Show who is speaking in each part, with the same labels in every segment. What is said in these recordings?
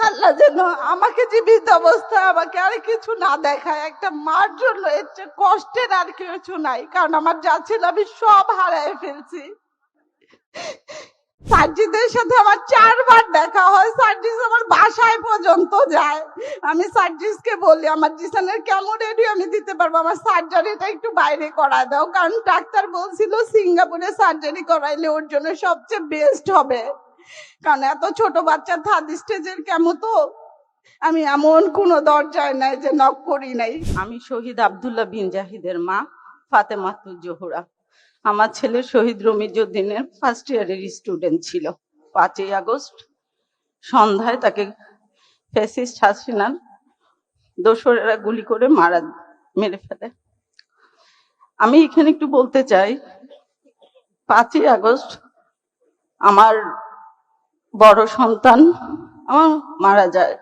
Speaker 1: আল্লাহ যেন আমাকে জীবিত অবস্থায় আমাকে আর কিছু না দেখায়। একটা মার জন্য এর চেয়ে কষ্টের আর কিছু নাই, কারণ আমার যা ছিল আমি সব হারায় ফেলছি। সার্জিদের সাথে আমার 4 বার দেখা হয়, সার্জিস আমার বাসায় পর্যন্ত যায়। আমি সার্জিসকে বলি আমার জিসানের কেমন রেডি আমি দিতে পারবো, আমার সার্জারিটা একটু বাইরে করা দাও, কারণ ডাক্তার বলছিল সিঙ্গাপুরে সার্জারি করাইলে ওর জন্য সবচেয়ে বেস্ট হবে, কারণ এত ছোট বাচ্চা থার্ড স্টেজের কেমন। তো আমি এমন কোনো দরজায় নাই যে নক করি নাই। আমি শহীদ আব্দুল্লাহ বিন জাহিদের মা ফাতেমাতুল জোহরা। আমার ছেলে শহীদ রমিজউদ্দিনের ফার্স্ট ইয়ারের স্টুডেন্ট ছিল। 5ই আগস্ট সন্ধ্যায় তাকে ফ্যাসিস্ট হাসিনার দোসরেরা গুলি করে মেরে ফেলে। আমি এখানে একটু বলতে চাই, 5ই আগস্ট আমার বড় সন্তান আমার মারা যায়।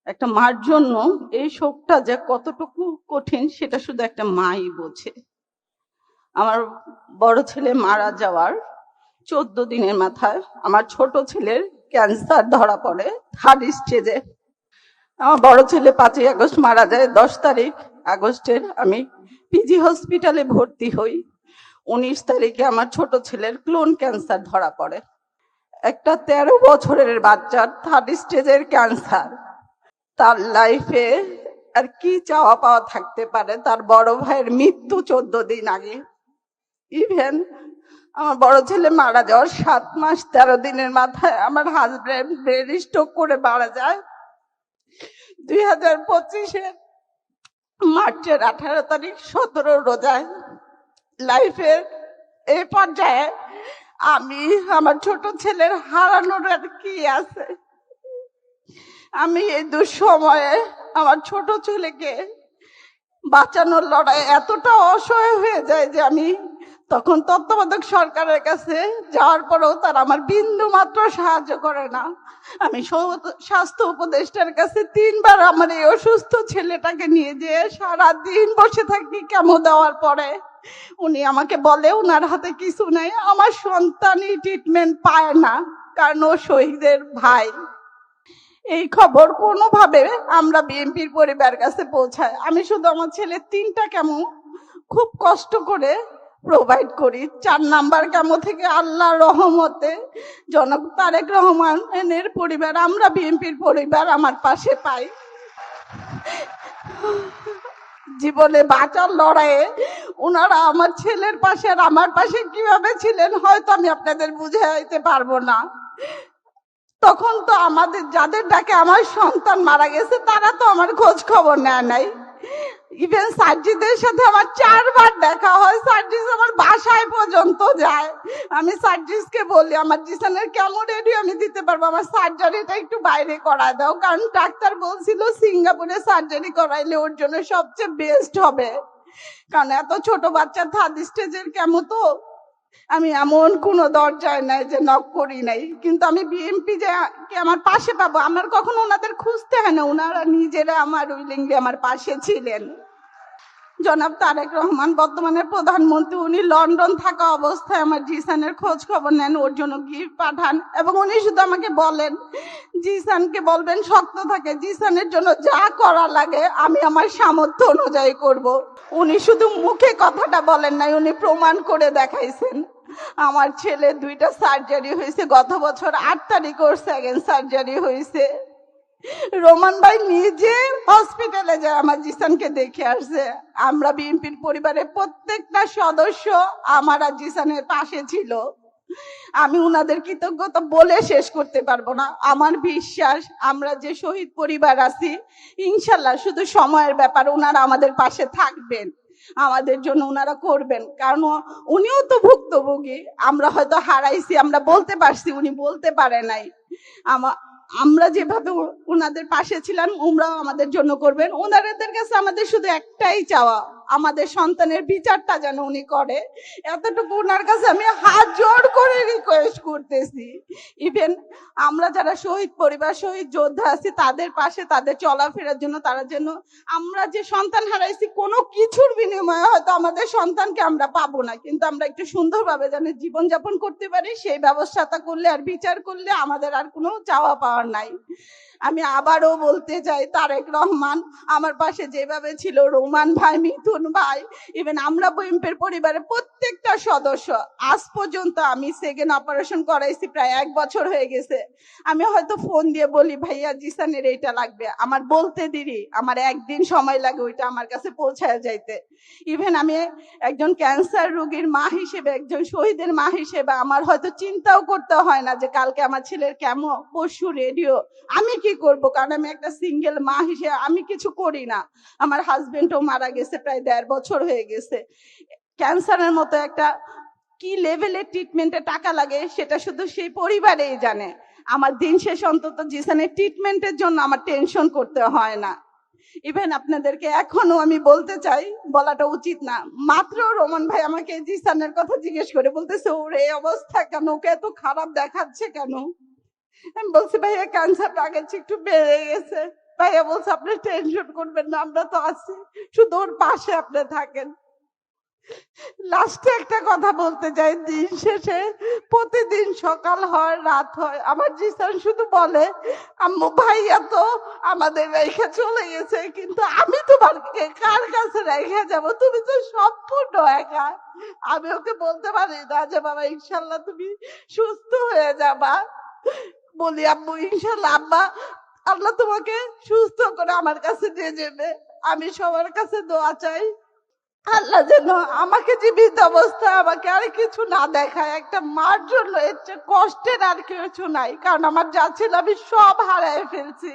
Speaker 1: একটা মার জন্য এই শোকটা যে কতটুকু কঠিন সেটা শুধু একটা মাই বোঝে। আমার বড় ছেলে মারা যাওয়ার 14 দিনের মাথায় আমার ছোট ছেলের ক্যান্সার ধরা পড়ে থার্ড স্টেজে। আমার বড় ছেলে 5ই আগস্ট মারা যায়। 10 তারিখ আগস্টের আমি পিজি হসপিটালে ভর্তি হই। 19 তারিখে আমার ছোট ছেলের ক্লোন ক্যান্সার ধরা পড়ে। একটা 13 বছরের বাচ্চার থার্ড স্টেজের ক্যান্সার, তার লাইফে আর কি চাওয়া পাওয়া থাকতে পারে? তার বড় ভাইয়ের মৃত্যু 14 দিন আগে। ইভেন আমার বড় ছেলে মারা যাওয়ার 7 মাস 13 দিনের মাথায় আমার হাজবেন্ড ব্রেন স্ট্রোক করে মারা যায়। 2025-এর মার্চের 18 তারিখ 17 রোজায়। লাইফের এই পর্যায়ে আমি আমার ছোট ছেলের হারানোর আর কি আছে? আমি এই দুঃসময়ে আমার ছোট ছেলেকে বাঁচানোর লড়াই এতটা অসহায় হয়ে যায় যে আমি তখন তত্ত্বাবধায়ক সরকারের কাছে যাওয়ার পরেও তারা আমার বিন্দু মাত্র সাহায্য করে না। আমি স্বাস্থ্য উপদেষ্টার কাছে 3 বার আমার এই অসুস্থ ছেলেটাকে নিয়ে যেয়ে সারাদিন বসে থাকি কেমো দেওয়ার পরে। উনি আমাকে বলে ওনার হাতে কিছু নাই, আমার সন্তানই ট্রিটমেন্ট পায় না, কারণ ও শহীদের ভাই। এই খবর কোনোভাবে আমরা বিএনপির পরিবার কাছে পৌঁছায়। আমি শুধু আমার ছেলে 3টা কেমো খুব কষ্ট করে প্রোভাইড করি। 4 নাম্বার কেমো থেকে আল্লাহর রহমতে জনাব তারেক রহমানের পরিবার, আমরা বিএনপির পরিবার আমার পাশে পাই। জীবনে বাঁচার লড়াইয়ে ওনারা আমার ছেলের পাশে আর আমার পাশে কিভাবে ছিলেন হয়তো আমি আপনাদের বুঝাইতে পারবো না। তখন তো আমাদের যাদের ডাকে আমার সন্তান মারা গেছে তারা তো আমার খোঁজ খবর নেয় নাই। ইভেন সার্জিদের সাথে আমার 4 বার দেখা হয়, সার্জিস আমার বাসায় পর্যন্ত যায়। আমি সার্জিসকে বলি আমার জিসানের কেমন রেডি আমি দিতে পারবো, আমার সার্জারিটা একটু বাইরে করা দাও, কারণ ডাক্তার বলছিল সিঙ্গাপুরে সার্জারি করাইলে ওর জন্য সবচেয়ে বেস্ট হবে, কারণ এত ছোট বাচ্চা থার্ড স্টেজের কেমো। তো আমি এমন কোনো দরজায় নাই যে নক করি নাই, কিন্তু আমি বিএনপি যে আমার পাশে পাবো আমার কখনো ওনাদের খুঁজতে হয় না, ওনারা নিজেরা আমার উইলিংলি আমার পাশে ছিলেন। জনাব তারেক রহমান বর্তমানে প্রধানমন্ত্রী, উনি লন্ডন থাকা অবস্থায় আমার জিসানের খোঁজ খবর নেন, ওর জন্য গিফট পাঠান, এবং উনি শুধু আমাকে বলেন জিসানকে বলবেন শক্ত থাকে, জিসানের জন্য যা করা লাগে আমি আমার সামর্থ্য অনুযায়ী করব। উনি শুধু মুখে কথাটা বলেন নাই, উনি প্রমাণ করে দেখাইছেন। আমার ছেলে 2টা সার্জারি হয়েছে, গত বছর 8 তারিখ ওর 2nd সার্জারি হয়েছে। রোমান ভাই নিজে হসপিটালে যায় আমার জিসানকে দেখে আসছে। আমরা বিএনপির পরিবারের প্রত্যেকটা সদস্য আমার আর জিসানের পাশে ছিল। আমি উনাদের কৃতজ্ঞতা বলে শেষ করতে পারবো না। আমার বিশ্বাস আমরা যে শহীদ পরিবার আছি ইনশাল্লাহ শুধু সময়ের ব্যাপার, উনারা আমাদের পাশে থাকবেন, আমাদের জন্য উনারা করবেন, কারণ উনিও তো ভুক্তভোগী। আমরা হয়তো হারাইছি, আমরা বলতে পারছি, উনি বলতে পারে নাই। আমরা যেভাবে ওনাদের পাশে ছিলাম ওনারাও আমাদের জন্য করবেন। ওনাদের কাছে আমাদের শুধু একটাই চাওয়া, আমাদের সন্তানের বিচারটা যেন উনি করে, এতটুকু ওনার কাছে আমি হাত জোড় করে রিকোয়েস্ট করতেছি। ইভেন আমরা যারা শহীদ পরিবার শহীদ যোদ্ধা আছি তাদের পাশে, তাদের চলাফেরার জন্য, তারা যেন আমরা যে সন্তান হারাইছি কোনো কিছুর বিনিময়ে হয়তো আমাদের সন্তানকে আমরা পাবো না, কিন্তু আমরা একটু সুন্দরভাবে যেন জীবনযাপন করতে পারি সেই ব্যবস্থাটা করলে আর বিচার করলে আমাদের আর কোনো চাওয়া পাওয়ার নাই। আমি আবারও বলতে চাই, তারেক রহমান আমার পাশে যেভাবে ছিল, রোমান ভাই, মিথুন ভাই, ইভেন আমরা বিএনপির পরিবারের প্রত্যেকটা সদস্য, আজ পর্যন্ত আমি সেকেন্ড অপারেশন করাইছি, প্রায় 1 বছর হয়ে গেছে। আমি হয়তো ফোন দিয়ে বলি ভাইয়া জিসানের এইটা লাগবে, আমার বলতে দেরি, আমার একদিন সময় লাগে ওইটা আমার কাছে পৌঁছায় যাইতে। ইভেন আমি একজন ক্যান্সার রোগীর মা হিসেবে, একজন শহীদের মা হিসেবে আমার হয়তো চিন্তাও করতে হয় না যে কালকে আমার ছেলের কেমো, পরশু রেডিও, আমি কি করব, কারণ আমি একটা সিঙ্গেল মা হিসেবে আমি কিছু করি না। আমার হাজবেন্ডও মারা গেছে, প্রায় 1.5 বছর হয়ে গেছে। ক্যান্সারের মতো একটা কি লেভেলের ট্রিটমেন্টে টাকা লাগে সেটা শুধু সেই পরিবারেই জানে। আমার দিন শেষ অন্তত জিসানের ট্রিটমেন্টের জন্য আমার টেনশন করতে হয় না। ইভেন আপনাদেরকে এখনো আমি বলতে চাই, বলাটা উচিত না, মাত্র রোমান ভাই আমাকে জিসানের কথা জিজ্ঞেস করে বলতেছে ওর এই অবস্থা কেন, ওকে এত খারাপ দেখাচ্ছে কেন। আমি বলছি ভাইয়া ক্যান্সারটা আগের চেয়ে একটু বেড়ে গেছে। ভাইয়া বলছে আপনি টেনশন করবেন না, আমরা তো আছি, শুধু ওর পাশে আপনি থাকেন। লাস্টে একটা কথা বলতে চাই, দিন শেষে প্রতিদিন সকাল হয় রাত হয় আমার জিসান শুধু বলে আম্মু ভাইয়া তো আমাদের রেখে চলে গেছে, কিন্তু আমি তোমাকে কার কাছে রেখে যাব, তুমি তো সম্পূর্ণ একা। আমি ওকে বলতে পারি না যে বাবা ইনশাল্লাহ তুমি সুস্থ হয়ে যাবা, বলি আম্মু ইনশাল্লাহ আম্মা আল্লাহ তোমাকে সুস্থ করে আমার কাছে দিয়ে যাবে। আমি সবার কাছে দোয়া চাই আল্লাহ যেন আমাকে জীবিত অবস্থায় আমাকে আর কিছু না দেখায়। একটা মার জন্য এর চেয়ে কষ্টের আর কিছু নাই, কারণ আমার যা ছিল আমি সব হারায় ফেলছি।